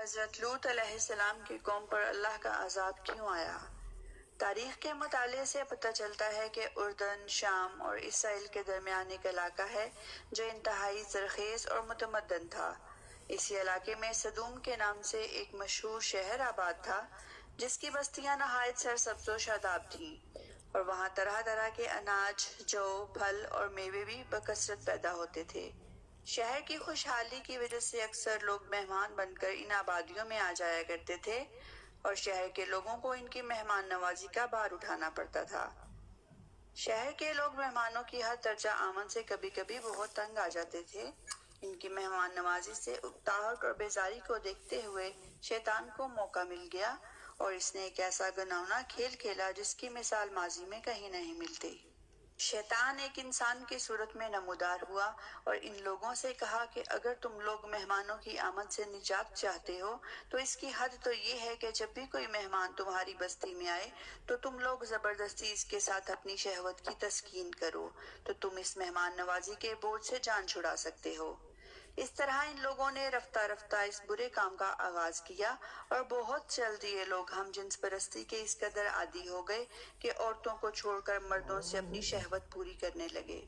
حضرت لوط علیہ السلام کی قوم پر اللہ کا عذاب کیوں آیا؟ تاریخ کے مطالعے سے پتہ چلتا ہے کہ اردن، شام اور اسرائیل کے درمیان ایک علاقہ ہے جو انتہائی زرخیز اور متمدن تھا۔ اسی علاقے میں سدوم کے نام سے ایک مشہور شہر آباد تھا جس کی بستیاں نہایت سرسبز و شاداب تھیں، اور وہاں طرح طرح کے اناج، جو، پھل اور میوے بھی بکثرت پیدا ہوتے تھے۔ شہر کی خوشحالی کی وجہ سے اکثر لوگ مہمان بن کر ان آبادیوں میں آ جایا کرتے تھے، اور شہر کے لوگوں کو ان کی مہمان نوازی کا بار اٹھانا پڑتا تھا۔ شہر کے لوگ مہمانوں کی ہر درجہ آمد سے کبھی کبھی بہت تنگ آ جاتے تھے۔ ان کی مہمان نوازی سے اکتاہٹ اور بیزاری کو دیکھتے ہوئے شیطان کو موقع مل گیا، اور اس نے ایک ایسا گھناؤنا کھیل کھیلا جس کی مثال ماضی میں کہیں نہیں ملتی۔ شیطان ایک انسان کی صورت میں نمودار ہوا اور ان لوگوں سے کہا کہ اگر تم لوگ مہمانوں کی آمد سے نجات چاہتے ہو تو اس کی حد تو یہ ہے کہ جب بھی کوئی مہمان تمہاری بستی میں آئے تو تم لوگ زبردستی اس کے ساتھ اپنی شہوت کی تسکین کرو، تو تم اس مہمان نوازی کے بوجھ سے جان چھڑا سکتے ہو۔ اس طرح ان لوگوں نے رفتہ رفتہ اس برے کام کا آغاز کیا، اور بہت جلد یہ لوگ ہم جنس پرستی کے اس قدر عادی ہو گئے کہ عورتوں کو چھوڑ کر مردوں سے اپنی شہوت پوری کرنے لگے۔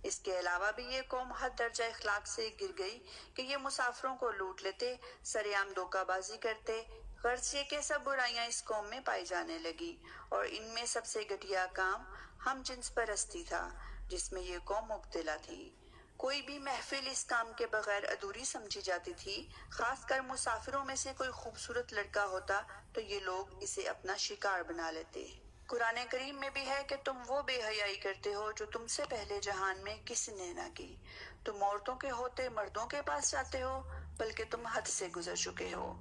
اس کے علاوہ بھی یہ قوم حد درجہ اخلاق سے گر گئی کہ یہ مسافروں کو لوٹ لیتے، سرعام دھوکہ بازی کرتے۔ غرض یہ کہ سب برائیاں اس قوم میں پائی جانے لگی، اور ان میں سب سے گھٹیا کام ہم جنس پرستی تھا جس میں یہ قوم مبتلا تھی۔ کوئی بھی محفل اس کام کے بغیر ادھوری سمجھی جاتی تھی۔ خاص کر مسافروں میں سے کوئی خوبصورت لڑکا ہوتا تو یہ لوگ اسے اپنا شکار بنا لیتے۔ قرآن کریم میں بھی ہے کہ تم وہ بے حیائی کرتے ہو جو تم سے پہلے جہان میں کسی نے نہ کی۔ تم عورتوں کے ہوتے مردوں کے پاس جاتے ہو، بلکہ تم حد سے گزر چکے ہو۔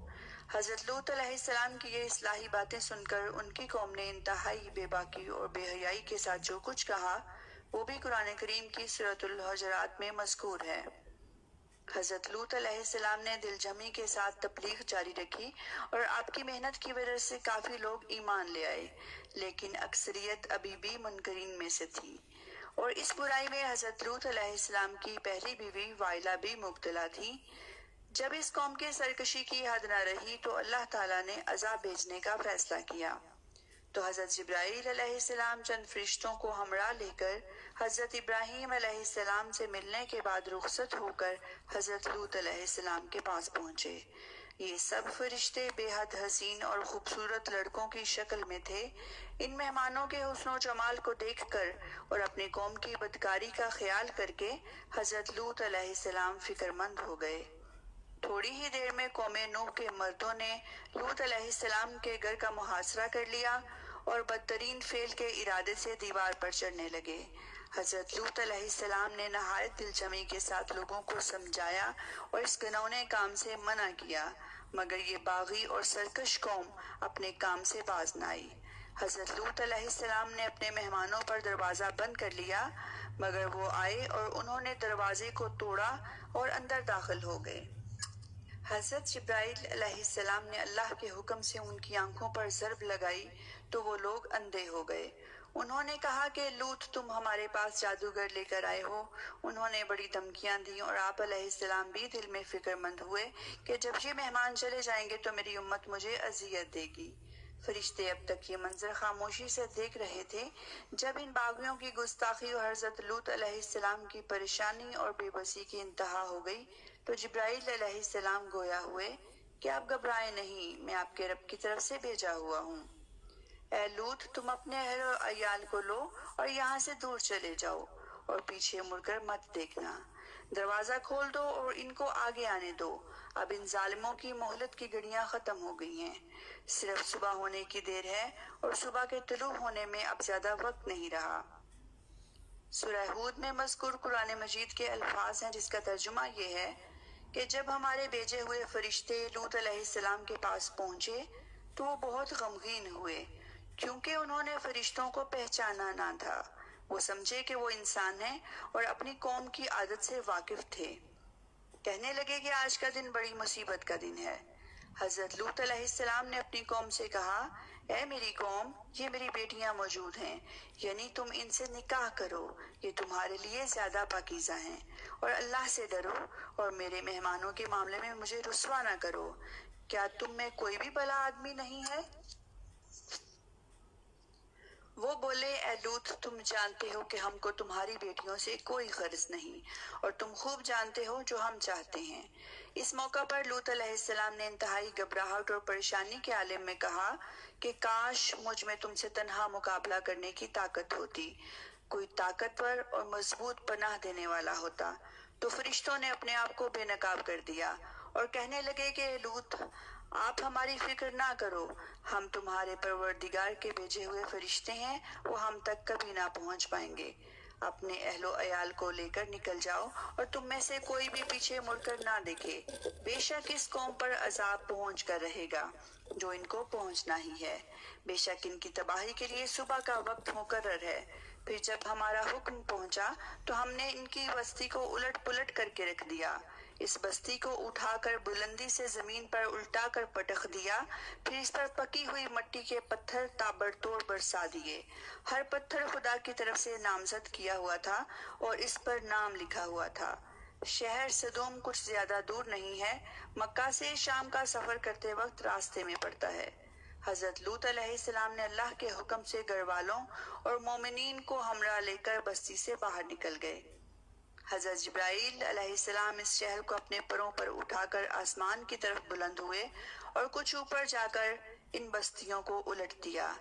حضرت لوط علیہ السلام کی یہ اصلاحی باتیں سن کر ان کی قوم نے انتہائی بے باکی اور بے حیائی کے ساتھ جو کچھ کہا وہ بھی قرآن کریم کی سورۃ الحجرات میں مذکور ہے۔ حضرت لوط علیہ السلام نے دل جمعی کے ساتھ تبلیغ جاری رکھی، اور آپ کی محنت کی وجہ سے کافی لوگ ایمان لے آئے، لیکن اکثریت ابھی بھی منکرین میں سے تھی۔ اور اس برائی میں حضرت لوط علیہ السلام کی پہلی بیوی وائلہ بھی مبتلا تھی۔ جب اس قوم کی سرکشی کی حد نہ رہی تو اللہ تعالیٰ نے عذاب بھیجنے کا فیصلہ کیا۔ تو حضرت جبرائیل علیہ السلام چند فرشتوں کو ہمراہ لے کر حضرت ابراہیم علیہ السلام سے ملنے کے بعد رخصت ہو کر حضرت لوط علیہ السلام کے پاس پہنچے۔ یہ سب فرشتے بے حد حسین اور خوبصورت لڑکوں کی شکل میں تھے۔ ان مہمانوں کے حسن و جمال کو دیکھ کر اور اپنے قوم کی بدکاری کا خیال کر کے حضرت لوط علیہ السلام فکر مند ہو گئے۔ تھوڑی ہی دیر میں قوم نوح کے مردوں نے لوط علیہ السلام کے گھر کا محاصرہ کر لیا اور بدترین فعل کے ارادے سے دیوار پر چڑھنے لگے۔ حضرت لوط علیہ السلام نے نہایت دل جمعی کے ساتھ لوگوں کو سمجھایا اور اس گھناؤنے کام سے منع کیا، مگر یہ باغی اور سرکش قوم اپنے کام سے باز نہ آئی۔ حضرت لوط علیہ السلام نے اپنے مہمانوں پر دروازہ بند کر لیا، مگر وہ آئے اور انہوں نے دروازے کو توڑا اور اندر داخل ہو گئے۔ حضرت جبرائیل علیہ السلام نے اللہ کے حکم سے ان کی آنکھوں پر ضرب لگائی تو وہ لوگ اندھے ہو گئے۔ انہوں نے کہا کہ لوط تم ہمارے پاس جادوگر لے کر آئے ہو۔ انہوں نے بڑی دھمکیاں دیں اور آپ علیہ السلام بھی دل میں فکر مند ہوئے کہ جب یہ مہمان چلے جائیں گے تو میری امت مجھے اذیت دے گی۔ فرشتے اب تک یہ منظر خاموشی سے دیکھ رہے تھے۔ جب ان باغیوں کی گستاخی اور حضرت لوط علیہ السلام کی پریشانی اور بے بسی کی انتہا ہو گئی تو جبرائیل علیہ السلام گویا ہوئے کہ آپ گھبرائیں نہیں، میں آپ کے رب کی طرف سے بھیجا ہوا ہوں۔ اے لوط تم اپنے اہل و عیال کو لو اور یہاں سے دور چلے جاؤ، اور پیچھے مڑ کر مت دیکھنا۔ دروازہ کھول دو اور ان کو آگے آنے دو۔ اب ان ظالموں کی مہلت کی گھڑیاں ختم ہو گئی ہیں۔ صرف صبح ہونے کی دیر ہے، اور صبح کے طلوع ہونے میں اب زیادہ وقت نہیں رہا۔ سورہ ہود میں مذکور قرآن مجید کے الفاظ ہیں جس کا ترجمہ یہ ہے کہ جب ہمارے بھیجے ہوئے فرشتے لوط علیہ السلام کے پاس پہنچے تو وہ بہت غمگین ہوئے، کیونکہ انہوں نے فرشتوں کو پہچانا نہ تھا۔ وہ سمجھے کہ وہ انسان ہیں اور اپنی قوم کی عادت سے واقف تھے۔ کہنے لگے کہ آج کا دن بڑی مصیبت کا دن ہے۔ حضرت لوط علیہ السلام نے اپنی قوم سے کہا، اے میری قوم، یہ میری بیٹیاں موجود ہیں، یعنی تم ان سے نکاح کرو، یہ تمہارے لیے زیادہ پاکیزہ ہیں، اور اللہ سے ڈرو اور میرے مہمانوں کے معاملے میں مجھے رسوا نہ کرو۔ کیا تم میں کوئی بھی بھلا آدمی نہیں ہے؟ وہ بولے، اے لوط، تم جانتے ہو کہ ہم کو تمہاری بیٹیوں سے کوئی غرض نہیں، اور تم خوب جانتے ہو جو ہم چاہتے ہیں۔ اس موقع پر لوط علیہ السلام نے انتہائی گھبراہٹ اور پریشانی کے عالم میں کہا کہ کاش مجھ میں تم سے تنہا مقابلہ کرنے کی طاقت ہوتی، کوئی طاقتور اور مضبوط پناہ دینے والا ہوتا۔ تو فرشتوں نے اپنے آپ کو بے نقاب کر دیا اور کہنے لگے کہ اے لوط، آپ ہماری فکر نہ کرو، ہم تمہارے پروردگار کے بھیجے ہوئے فرشتے ہیں، وہ ہم تک کبھی نہ پہنچ پائیں گے۔ اپنے اہل و عیال کو لے کر نکل جاؤ اور تم میں سے کوئی بھی پیچھے مڑ کر نہ دیکھے، بے شک اس قوم پر عذاب پہنچ کر رہے گا جو ان کو پہنچنا ہی ہے، بے شک ان کی تباہی کے لیے صبح کا وقت مقرر ہے۔ پھر جب ہمارا حکم پہنچا تو ہم نے ان کی بستی کو الٹ پلٹ کر کے رکھ دیا، اس بستی کو اٹھا کر بلندی سے زمین پر الٹا کر پٹخ دیا، پھر اس پر پکی ہوئی مٹی کے پتھر تابڑ توڑ برسا دیے۔ ہر پتھر خدا کی طرف سے نامزد کیا ہوا تھا اور اس پر نام لکھا ہوا تھا۔ شہر سدوم کچھ زیادہ دور نہیں ہے، مکہ سے شام کا سفر کرتے وقت راستے میں پڑتا ہے۔ حضرت لوط علیہ السلام نے اللہ کے حکم سے گھر والوں اور مومنین کو ہمراہ لے کر بستی سے باہر نکل گئے۔ حضرت جبرائیل علیہ السلام اس شہر کو اپنے پروں پر اٹھا کر آسمان کی طرف بلند ہوئے اور کچھ اوپر جا کر ان بستیوں کو الٹ دیا۔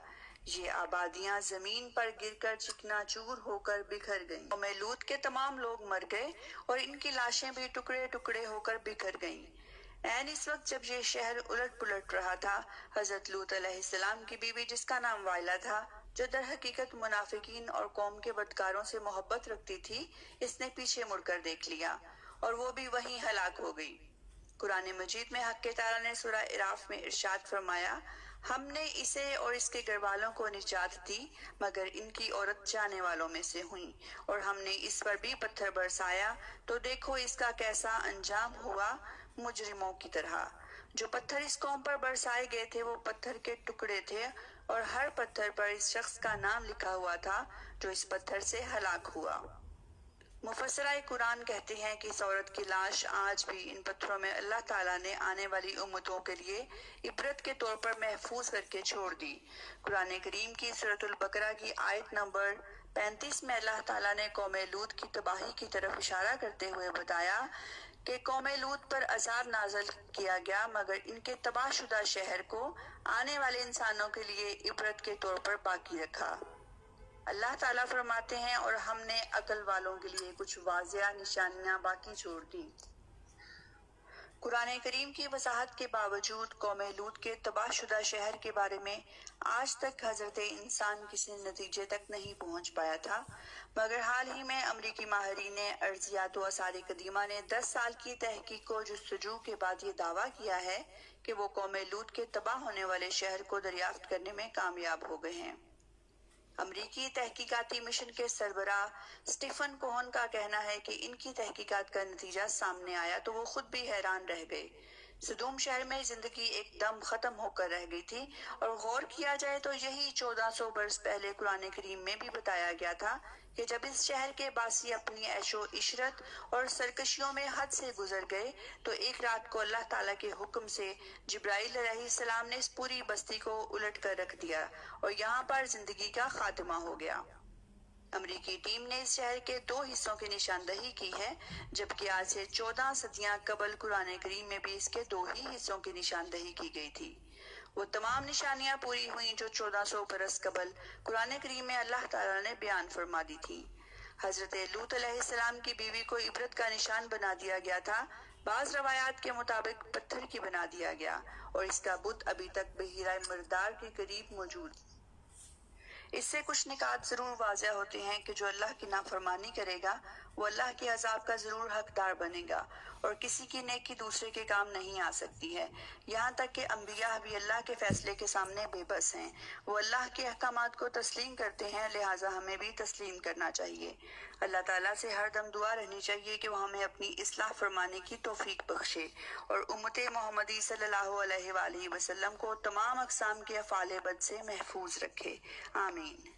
یہ آبادیاں زمین پر گر کر چکنا چور ہو کر بکھر گئیں۔ قوم لوط کے تمام لوگ مر گئے اور ان کی لاشیں بھی ٹکڑے ٹکڑے ہو کر بکھر گئیں۔ عین اس وقت جب یہ شہر الٹ پلٹ رہا تھا، حضرت لوط علیہ السلام کی بیوی جس کا نام وائلہ تھا، جو در حقیقت منافقین اور قوم کے بدکاروں سے محبت رکھتی تھی، اس نے پیچھے مڑ کر دیکھ لیا اور وہ بھی وہیں ہلاک ہو گئی۔ قرآن مجید میں حق تعالیٰ نے سورہ اعراف میں ارشاد فرمایا، ہم نے اسے اور اس کے گھر والوں کو نجات دی مگر ان کی عورت جانے والوں میں سے ہوئیں، اور ہم نے اس پر بھی پتھر برسایا تو دیکھو اس کا کیسا انجام ہوا، مجرموں کی طرح۔ جو پتھر اس قوم پر برسائے گئے تھے وہ پتھر کے ٹکڑے تھے اور ہر پتھر پر اس شخص کا نام لکھا ہوا تھا جو اس پتھر سے ہلاک ہوا۔ مفسرہ قرآن کہتے ہیں کہ اس عورت کی لاش آج بھی ان پتھروں میں اللہ تعالیٰ نے آنے والی امتوں کے لیے عبرت کے طور پر محفوظ کر کے چھوڑ دی۔ قرآن کریم کی سورۃ البقرہ کی آیت نمبر 35 میں اللہ تعالیٰ نے قوم لوط کی تباہی کی طرف اشارہ کرتے ہوئے بتایا کہ قوم لوط پر عذاب نازل کیا گیا مگر ان کے تباہ شدہ شہر کو آنے والے انسانوں کے لیے عبرت کے طور پر باقی رکھا۔ اللہ تعالیٰ فرماتے ہیں، اور ہم نے عقل والوں کے لیے کچھ واضح نشانیاں باقی چھوڑ دیں۔ قرآن کریم کی وضاحت کے باوجود قوم لوط کے تباہ شدہ شہر کے بارے میں آج تک حضرت انسان کسی نتیجے تک نہیں پہنچ پایا تھا، مگر حال ہی میں امریکی ماہرین ارضیات و آثار قدیمہ نے 10 سال کی تحقیق و جستجو کے بعد یہ دعویٰ کیا ہے کہ وہ قوم لوط کے تباہ ہونے والے شہر کو دریافت کرنے میں کامیاب ہو گئے ہیں۔ امریکی تحقیقاتی مشن کے سربراہ سٹیفن کوہن کا کہنا ہے کہ ان کی تحقیقات کا نتیجہ سامنے آیا تو وہ خود بھی حیران رہ گئے۔ سدوم شہر میں زندگی ایک دم ختم ہو کر رہ گئی تھی، اور غور کیا جائے تو یہی 1400 برس پہلے قرآن کریم میں بھی بتایا گیا تھا کہ جب اس شہر کے باسی اپنی عیش و عشرت اور سرکشیوں میں حد سے گزر گئے تو ایک رات کو اللہ تعالیٰ کے حکم سے جبرائیل علیہ السلام نے اس پوری بستی کو الٹ کر رکھ دیا اور یہاں پر زندگی کا خاتمہ ہو گیا۔ امریکی ٹیم نے اس شہر کے 2 حصوں کی نشاندہی کی ہے، جبکہ آج سے 14 صدیاں قبل قرآن کریم میں بھی اس کے 2 ہی حصوں کی نشاندہی کی گئی تھی۔ وہ تمام نشانیاں پوری ہوئیں جو 1400 برس قبل قرآن کریم میں اللہ تعالیٰ نے بیان فرما دی تھی۔ حضرت لوط علیہ السلام کی بیوی کو عبرت کا نشان بنا دیا گیا تھا، بعض روایات کے مطابق پتھر کی بنا دیا گیا، اور اس کا بت ابھی تک بحیرہ مردار کے قریب موجود ہے۔ اس سے کچھ نکات ضرور واضح ہوتے ہیں کہ جو اللہ کی نافرمانی کرے گا وہ اللہ کے عذاب کا ضرور حقدار بنے گا، اور کسی کی نیکی دوسرے کے کام نہیں آ سکتی ہے، یہاں تک کہ انبیاء بھی اللہ کے فیصلے کے سامنے بے بس ہیں۔ وہ اللہ کے احکامات کو تسلیم کرتے ہیں، لہٰذا ہمیں بھی تسلیم کرنا چاہیے۔ اللہ تعالیٰ سے ہر دم دعا رہنی چاہیے کہ وہ ہمیں اپنی اصلاح فرمانے کی توفیق بخشے اور امت محمدی صلی اللہ علیہ وآلہ وسلم کو تمام اقسام کے افعال بد سے محفوظ رکھے، آمین۔